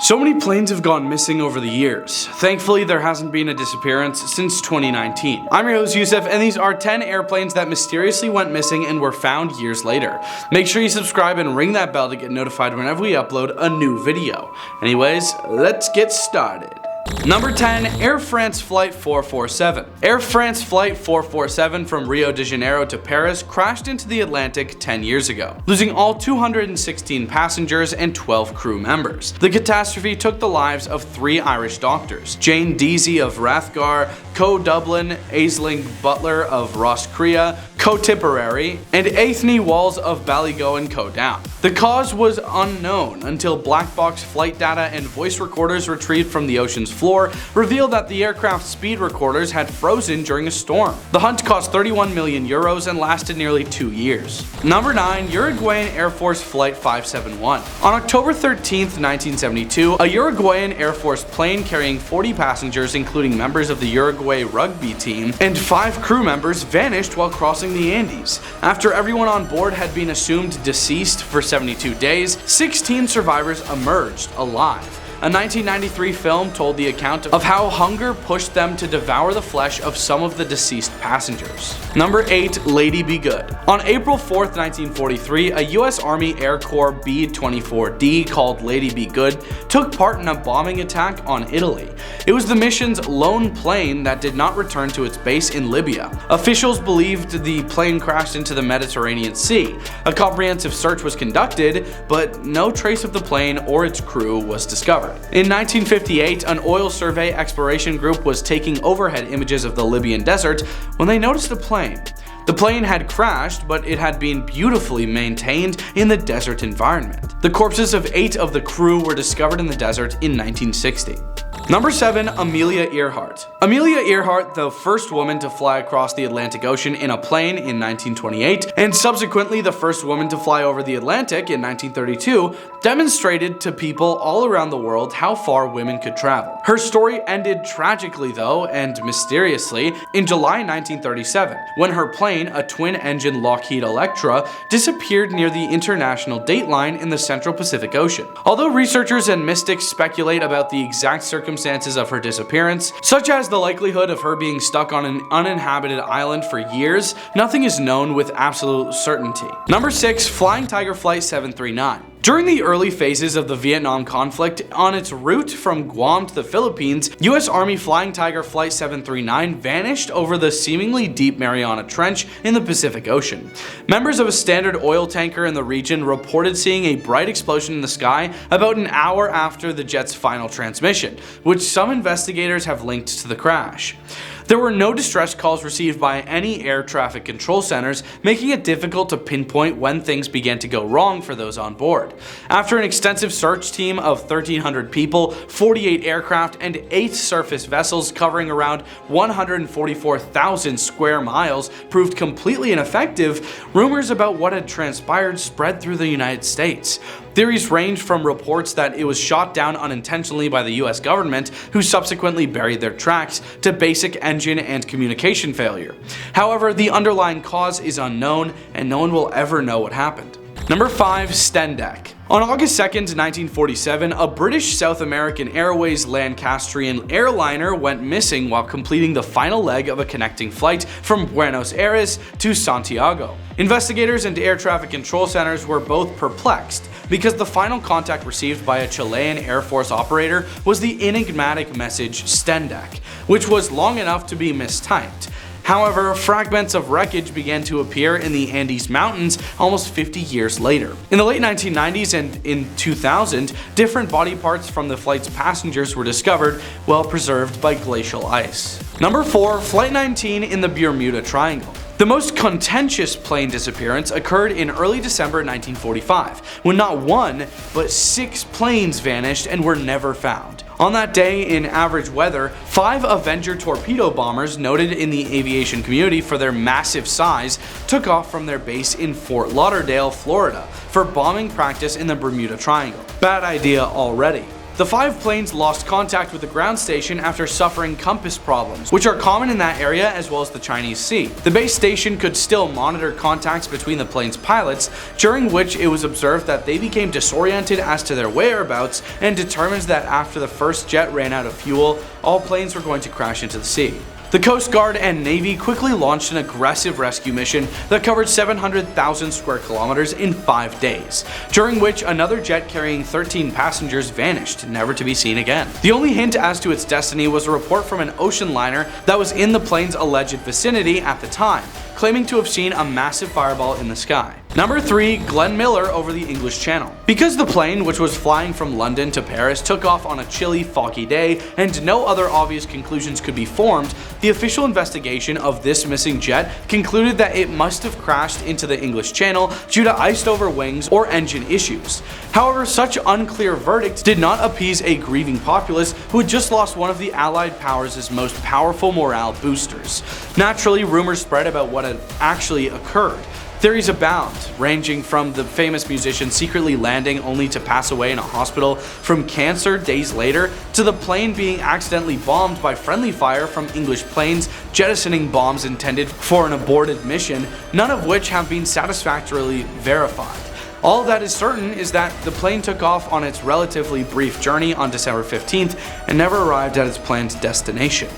So many planes have gone missing over the years. Thankfully, there hasn't been a disappearance since 2019. I'm your host Yusuf, and these are 10 airplanes that mysteriously went missing and were found years later. Make sure you subscribe and ring that bell to get notified whenever we upload a new video. Anyways, let's get started. Number 10. Air France Flight 447. Air France Flight 447 from Rio de Janeiro to Paris crashed into the Atlantic 10 years ago, losing all 216 passengers and 12 crew members. The catastrophe took the lives of 3 Irish doctors, Jane Deasy of Rathgar, Co Dublin, Aisling Butler of Ross Crea, Co Tipperary, and Aithne Walls of Ballygowan Co Down. The cause was unknown until black box flight data and voice recorders retrieved from the ocean's floor revealed that the aircraft's speed recorders had frozen during a storm. The hunt cost 31 million euros and lasted nearly 2 years. Number 9. Uruguayan Air Force Flight 571. On October 13, 1972, a Uruguayan Air Force plane carrying 40 passengers, including members of the Uruguay rugby team, and 5 crew members vanished while crossing the Andes. After everyone on board had been assumed deceased for 72 days, 16 survivors emerged alive. A 1993 film told the account of how hunger pushed them to devour the flesh of some of the deceased passengers. Number 8. Lady Be Good. On April 4, 1943, a US Army Air Corps B-24D called Lady Be Good took part in a bombing attack on Italy. It was the mission's lone plane that did not return to its base in Libya. Officials believed the plane crashed into the Mediterranean Sea. A comprehensive search was conducted, but no trace of the plane or its crew was discovered. In 1958, an oil survey exploration group was taking overhead images of the Libyan desert when they noticed a plane. The plane had crashed, but it had been beautifully maintained in the desert environment. The corpses of 8 of the crew were discovered in the desert in 1960. Number 7. Amelia Earhart. Amelia Earhart, the first woman to fly across the Atlantic Ocean in a plane in 1928, and subsequently the first woman to fly over the Atlantic in 1932, demonstrated to people all around the world how far women could travel. Her story ended tragically though, and mysteriously, in July 1937, when her plane, a twin-engine Lockheed Electra, disappeared near the international dateline in the Central Pacific Ocean. Although researchers and mystics speculate about the exact circumstances of her disappearance, such as the likelihood of her being stuck on an uninhabited island for years, nothing is known with absolute certainty. Number 6. Flying Tiger Flight 739. During the early phases of the Vietnam conflict, on its route from Guam to the Philippines, US Army Flying Tiger Flight 739 vanished over the seemingly deep Mariana Trench in the Pacific Ocean. Members of a standard oil tanker in the region reported seeing a bright explosion in the sky about an hour after the jet's final transmission, which some investigators have linked to the crash. There were no distress calls received by any air traffic control centers, making it difficult to pinpoint when things began to go wrong for those on board. After an extensive search team of 1,300 people, 48 aircraft, and 8 surface vessels covering around 144,000 square miles proved completely ineffective, rumors about what had transpired spread through the United States. Theories range from reports that it was shot down unintentionally by the US government, who subsequently buried their tracks, to basic engine and communication failure. However, the underlying cause is unknown, and no one will ever know what happened. Number 5. STENDEC. On August 2, 1947, a British South American Airways Lancastrian airliner went missing while completing the final leg of a connecting flight from Buenos Aires to Santiago. Investigators and air traffic control centers were both perplexed because the final contact received by a Chilean Air Force operator was the enigmatic message STENDEC, which was long enough to be mistyped. However, fragments of wreckage began to appear in the Andes Mountains almost 50 years later. In the late 1990s and in 2000, different body parts from the flight's passengers were discovered, well preserved by glacial ice. Number 4. Flight 19 in the Bermuda Triangle. The most contentious plane disappearance occurred in early December 1945, when not 1, but 6 planes vanished and were never found. On that day, in average weather, 5 Avenger torpedo bombers, noted in the aviation community for their massive size, took off from their base in Fort Lauderdale, Florida, for bombing practice in the Bermuda Triangle. Bad idea already. The 5 planes lost contact with the ground station after suffering compass problems, which are common in that area as well as the Chinese Sea. The base station could still monitor contacts between the plane's pilots, during which it was observed that they became disoriented as to their whereabouts and determined that after the first jet ran out of fuel, all planes were going to crash into the sea. The Coast Guard and Navy quickly launched an aggressive rescue mission that covered 700,000 square kilometers in 5 days, during which another jet carrying 13 passengers vanished, never to be seen again. The only hint as to its destiny was a report from an ocean liner that was in the plane's alleged vicinity at the time, claiming to have seen a massive fireball in the sky. Number 3. Glenn Miller over the English Channel. Because the plane, which was flying from London to Paris, took off on a chilly, foggy day and no other obvious conclusions could be formed, the official investigation of this missing jet concluded that it must have crashed into the English Channel due to iced over wings or engine issues. However, such unclear verdicts did not appease a grieving populace who had just lost one of the Allied powers' most powerful morale boosters. Naturally, rumors spread about what had actually occurred. Theories abound, ranging from the famous musician secretly landing only to pass away in a hospital from cancer days later, to the plane being accidentally bombed by friendly fire from English planes jettisoning bombs intended for an aborted mission, none of which have been satisfactorily verified. All that is certain is that the plane took off on its relatively brief journey on December 15th and never arrived at its planned destination.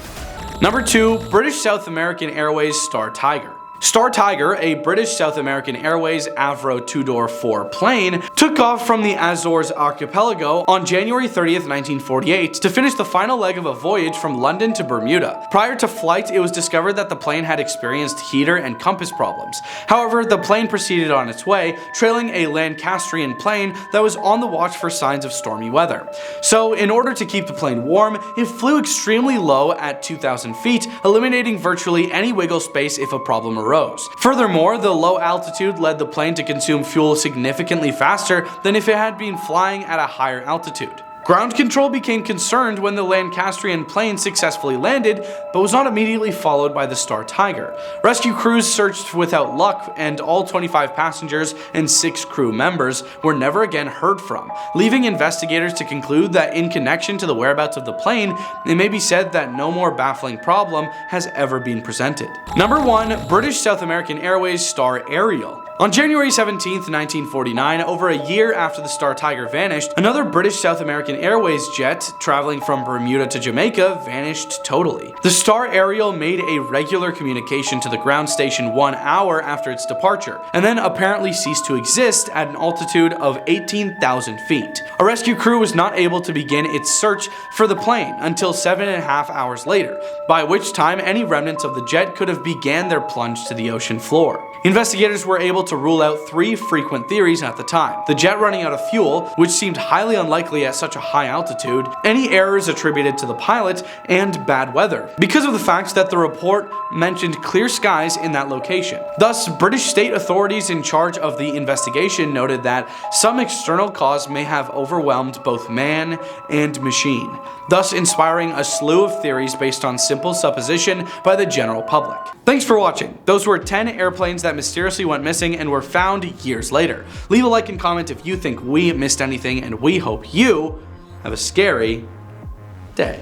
Number 2. British South American Airways Star Tiger. Star Tiger, a British South American Airways Avro 2-door 4 plane, took off from the Azores archipelago on January 30th, 1948 to finish the final leg of a voyage from London to Bermuda. Prior to flight, it was discovered that the plane had experienced heater and compass problems. However, the plane proceeded on its way, trailing a Lancastrian plane that was on the watch for signs of stormy weather. So, in order to keep the plane warm, it flew extremely low at 2,000 feet, eliminating virtually any wiggle space if a problem arose. Furthermore, the low altitude led the plane to consume fuel significantly faster than if it had been flying at a higher altitude. Ground control became concerned when the Lancastrian plane successfully landed, but was not immediately followed by the Star Tiger. Rescue crews searched without luck, and all 25 passengers and 6 crew members were never again heard from, leaving investigators to conclude that in connection to the whereabouts of the plane, it may be said that no more baffling problem has ever been presented. Number 1. British South American Airways Star Ariel. On January 17, 1949, over a year after the Star Tiger vanished, another British South American Airways jet traveling from Bermuda to Jamaica vanished totally. The Star Ariel made a regular communication to the ground station 1 hour after its departure, and then apparently ceased to exist at an altitude of 18,000 feet. A rescue crew was not able to begin its search for the plane until 7.5 hours later, by which time any remnants of the jet could have began their plunge to the ocean floor. Investigators were able to rule out 3 frequent theories at the time: the jet running out of fuel, which seemed highly unlikely at such a high altitude, any errors attributed to the pilot, and bad weather, because of the fact that the report mentioned clear skies in that location. Thus, British state authorities in charge of the investigation noted that some external cause may have overwhelmed both man and machine, thus inspiring a slew of theories based on simple supposition by the general public. Thanks for watching. Those were 10 airplanes that mysteriously went missing and were found years later. Leave a like and comment if you think we missed anything, and we hope you have a scary day.